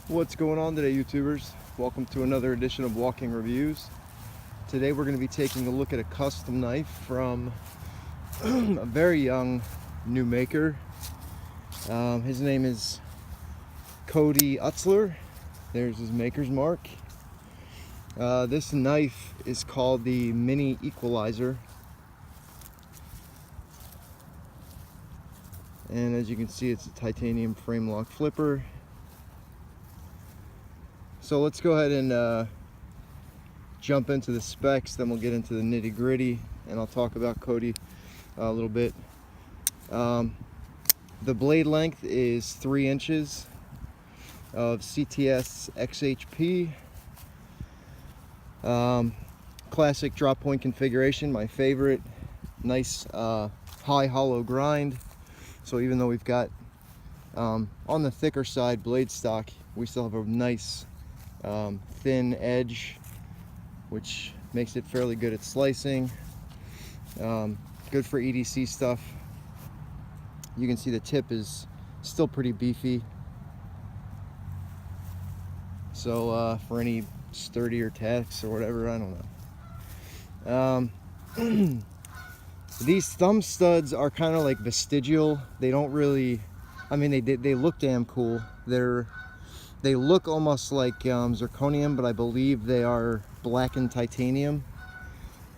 What's going on today, YouTubers? Welcome to another edition of Walking Reviews. Today we're going to be taking a look at a custom knife from a very young new maker. His name is Kody Eutsler. There's his maker's mark. This knife is called the Mini Equalizer. And as you can see, it's a titanium frame lock flipper. So let's go ahead and jump into the specs, then we'll get into the nitty gritty, and I'll talk about Kody a little bit. The blade length is 3 inches of CTS XHP. Classic drop point configuration, my favorite. Nice high hollow grind. So even though we've got on the thicker side blade stock, we still have a nice thin edge, which makes it fairly good at slicing. Good for EDC stuff. You can see the tip is still pretty beefy, so for any sturdier tasks or whatever, I don't know. These thumb studs are kind of like vestigial. They don't really, I mean, they look damn cool. They look almost like zirconium, but I believe they are blackened titanium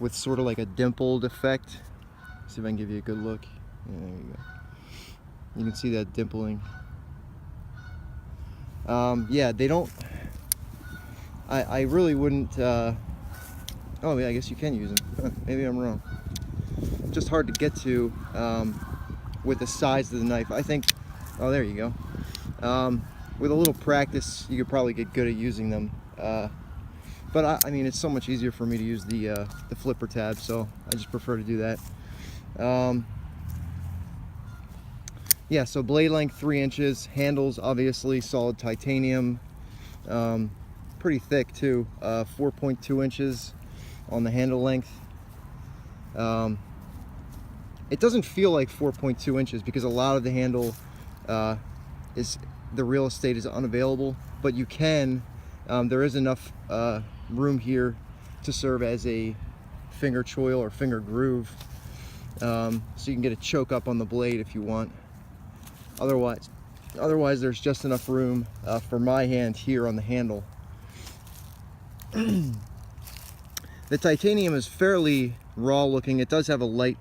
with sort of like a dimpled effect. See if I can give you a good look. Yeah, there you go. You can see that dimpling. Yeah, they don't, I really wouldn't, oh yeah, I guess you can use them. Maybe I'm wrong. Just hard to get to with the size of the knife. I think, oh, there you go. With a little practice, you could probably get good at using them. But I mean, it's so much easier for me to use the flipper tab, so I just prefer to do that. Yeah, so blade length 3 inches, handles obviously solid titanium, pretty thick too, 4.2 inches on the handle length. It doesn't feel like 4.2 inches because a lot of the handle the real estate is unavailable, but you can, there is enough room here to serve as a finger choil or finger groove, so you can get a choke up on the blade if you want. Otherwise there's just enough room for my hand here on the handle. The titanium is fairly raw looking. It does have a light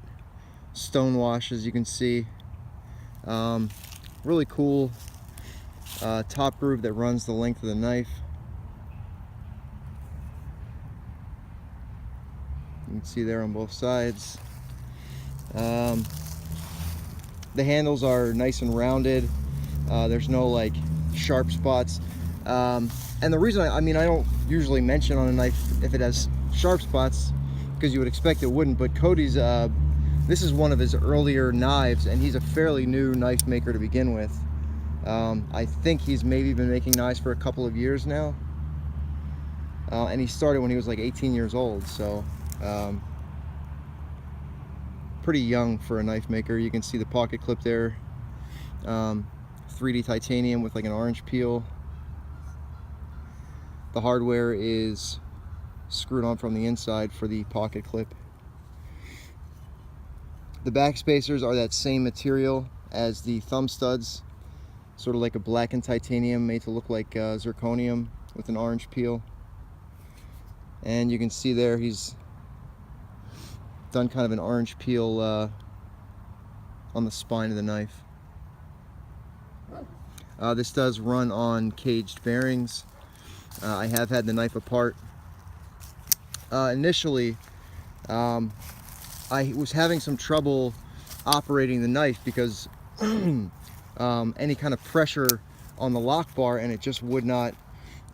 stone wash, as you can see. Really cool top groove that runs the length of the knife. You can see there on both sides. The handles are nice and rounded. There's no like sharp spots. And the reason I mean, I don't usually mention on a knife if it has sharp spots, because you would expect it wouldn't, but Kody's, this is one of his earlier knives, and he's a fairly new knife maker to begin with. I think he's maybe been making knives for a couple of years now. And he started when he was like 18 years old, so pretty young for a knife maker. You can see the pocket clip there. 3D titanium with like an orange peel. The hardware is screwed on from the inside for the pocket clip. The back spacers are that same material as the thumb studs, sort of like a blackened titanium made to look like zirconium with an orange peel. And you can see there he's done kind of an orange peel on the spine of the knife. This does run on caged bearings. I have had the knife apart. Initially, I was having some trouble operating the knife because any kind of pressure on the lock bar and it just would not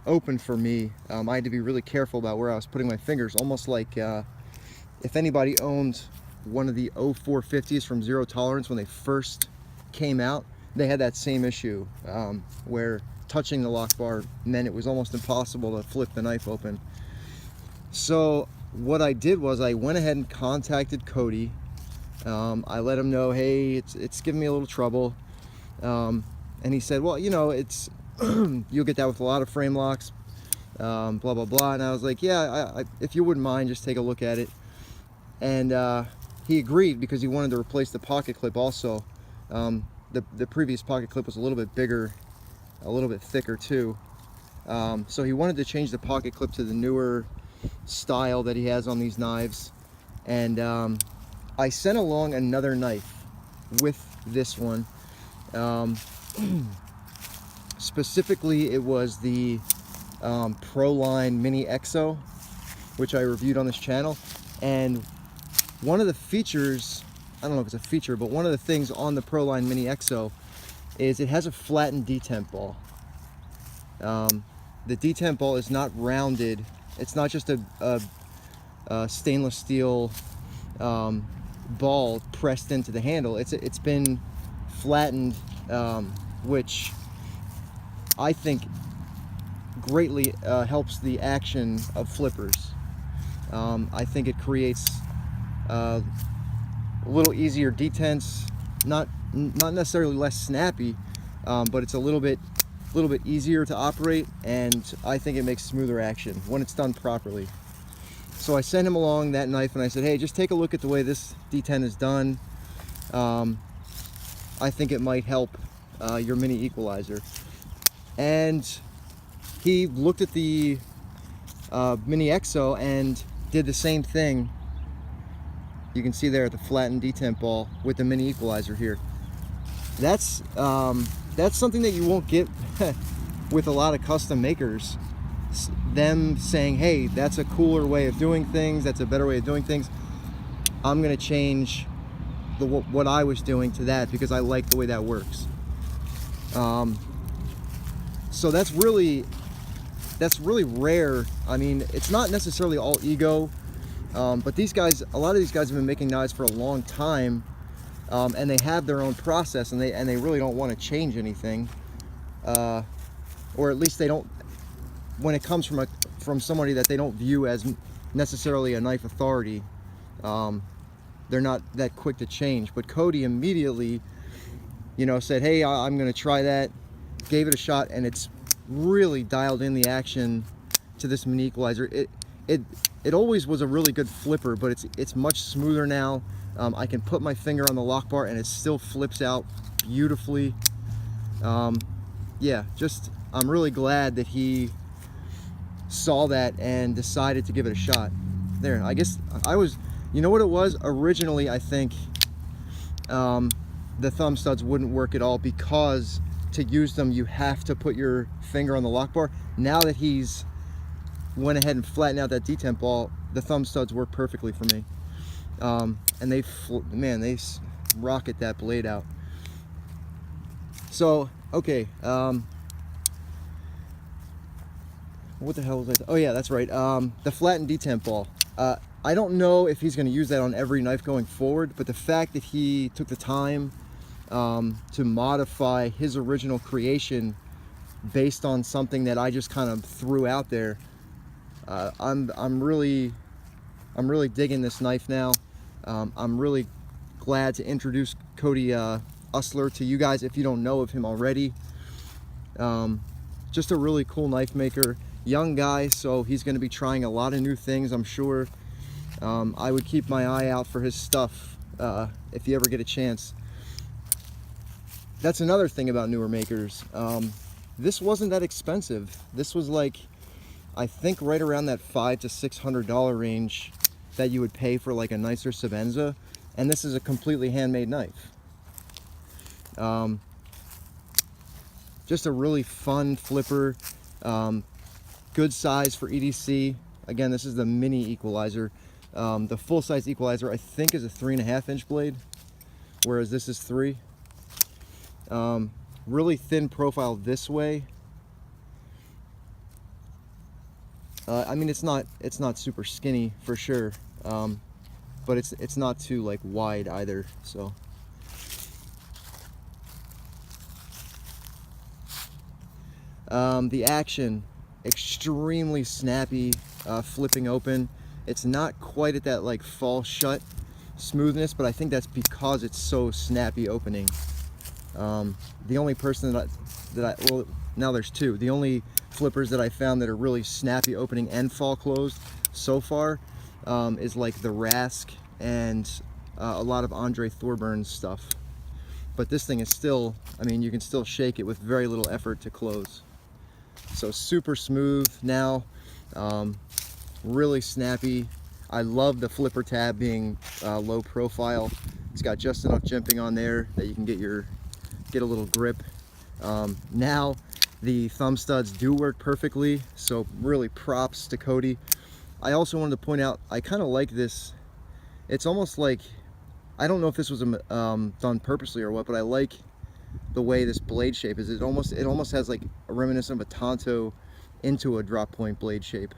open for me. I had to be really careful about where I was putting my fingers, almost like if anybody owned one of the 0450s from Zero Tolerance when they first came out, they had that same issue where touching the lock bar meant it was almost impossible to flip the knife open. So what I did was I went ahead and contacted Kody. I let him know, hey, it's giving me a little trouble. And he said, well, you know, you'll get that with a lot of frame locks, blah blah blah. And I was like, yeah, if you wouldn't mind, just take a look at it. And he agreed, because he wanted to replace the pocket clip also. The previous pocket clip was a little bit bigger, a little bit thicker too. So he wanted to change the pocket clip to the newer style that he has on these knives. And I sent along another knife with this one. Specifically, it was the Proline Mini Exo, which I reviewed on this channel. And one of the features, I don't know if it's a feature, but one of the things on the Proline Mini Exo is it has a flattened detent ball. The detent ball is not rounded. It's not just a stainless steel ball pressed into the handle. It's been flattened, which I think greatly helps the action of flippers. I think it creates a little easier detents, not necessarily less snappy, but it's a little bit easier to operate, and I think it makes smoother action when it's done properly. So I sent him along that knife and I said, hey, just take a look at the way this detent is done. I think it might help your mini Equalizer. And he looked at the Mini Exo and did the same thing. You can see there the flattened detent ball with the Mini Equalizer here. That's something that you won't get with a lot of custom makers. Them saying, hey, that's a cooler way of doing things, that's a better way of doing things. I'm gonna change what I was doing to that because I like the way that works. So that's really rare. I mean, it's not necessarily all ego, but these guys, a lot of these guys have been making knives for a long time, and they have their own process, and they really don't want to change anything, or at least they don't. When it comes from somebody that they don't view as necessarily a knife authority, they're not that quick to change. But Kody immediately, said, hey, I'm going to try that, gave it a shot, and it's really dialed in the action to this Mini Equalizer. It always was a really good flipper, but it's much smoother now. I can put my finger on the lock bar and it still flips out beautifully. Yeah, I'm really glad that he saw that and decided to give it a shot. There, I guess I was, what it was? Originally, I think the thumb studs wouldn't work at all because to use them, you have to put your finger on the lock bar. Now that he's went ahead and flattened out that detent ball, the thumb studs work perfectly for me. And they rocket that blade out. So, okay, what the hell was I? Oh yeah, that's right. The flattened detent ball. I don't know if he's going to use that on every knife going forward, but the fact that he took the time to modify his original creation based on something that I just kind of threw out there, I'm really digging this knife now. I'm really glad to introduce Kody Eutsler to you guys if you don't know of him already. Just a really cool knife maker, young guy, so he's going to be trying a lot of new things, I'm sure. I would keep my eye out for his stuff if you ever get a chance. That's another thing about newer makers. This wasn't that expensive. This was like, I think right around that $500 to $600 range that you would pay for like a nicer Sabenza, and this is a completely handmade knife. Just a really fun flipper, good size for EDC. Again, this is the Mini Equalizer. The full-size Equalizer I think is a 3.5 inch blade, whereas this is 3. Really thin profile this way. I mean, it's not super skinny for sure, but it's not too like wide either. So the action, extremely snappy, flipping open. It's not quite at that like fall shut smoothness, but I think that's because it's so snappy opening. The only person well, Now there's two. The only flippers that I found that are really snappy opening and fall closed so far is like the Rask and a lot of Andre Thorburn stuff. But this thing is still, I mean, you can still shake it with very little effort to close. So super smooth now, really snappy. I love the flipper tab being low profile. It's got just enough jimping on there that you can get a little grip. Now the thumb studs do work perfectly, so really props to Kody. I also wanted to point out, I kind of like this. It's almost like, I don't know if this was done purposely or what, but I like the way this blade shape is. It almost has like a reminiscent of a Tonto into a drop point blade shape.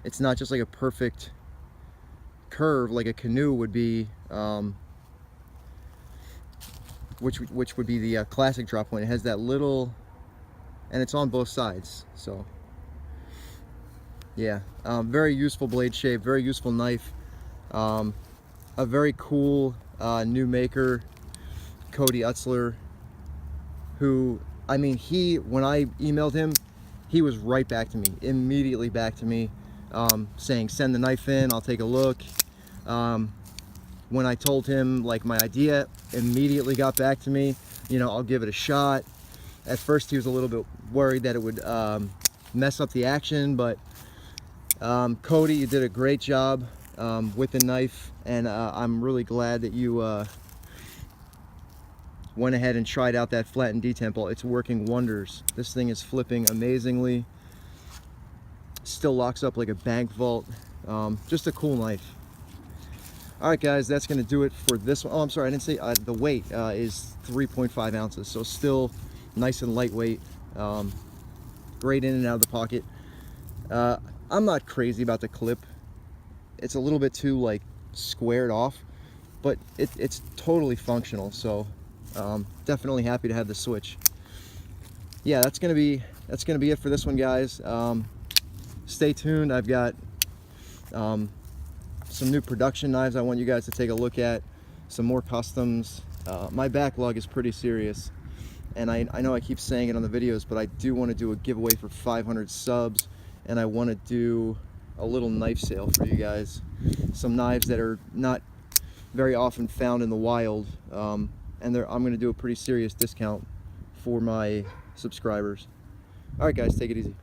It's not just like a perfect curve like a canoe would be, which would be the classic drop point. It has that little, and it's on both sides. So yeah, very useful blade shape, very useful knife. A very cool new maker, Kody Eutsler, who, I mean, when I emailed him, he was right back to me, immediately back to me, saying send the knife in, I'll take a look. When I told him like my idea, immediately got back to me, you know, I'll give it a shot. At first he was a little bit worried that it would mess up the action, but Kody, you did a great job with the knife, and I'm really glad that you went ahead and tried out that flattened detemple. It's working wonders. This thing is flipping amazingly. Still locks up like a bank vault. Just a cool knife. All right, guys, that's going to do it for this one. Oh, I'm sorry, I didn't say the weight is 3.5 ounces, so still nice and lightweight. Great in and out of the pocket. I'm not crazy about the clip. It's a little bit too like squared off, but it's totally functional. So definitely happy to have the switch. Yeah, that's gonna be it for this one, guys. Stay tuned. I've got some new production knives I want you guys to take a look at, some more customs. My backlog is pretty serious, and I know I keep saying it on the videos, but I do want to do a giveaway for 500 subs, and I want to do a little knife sale for you guys. Some knives that are not very often found in the wild, and I'm going to do a pretty serious discount for my subscribers. All right, guys, take it easy.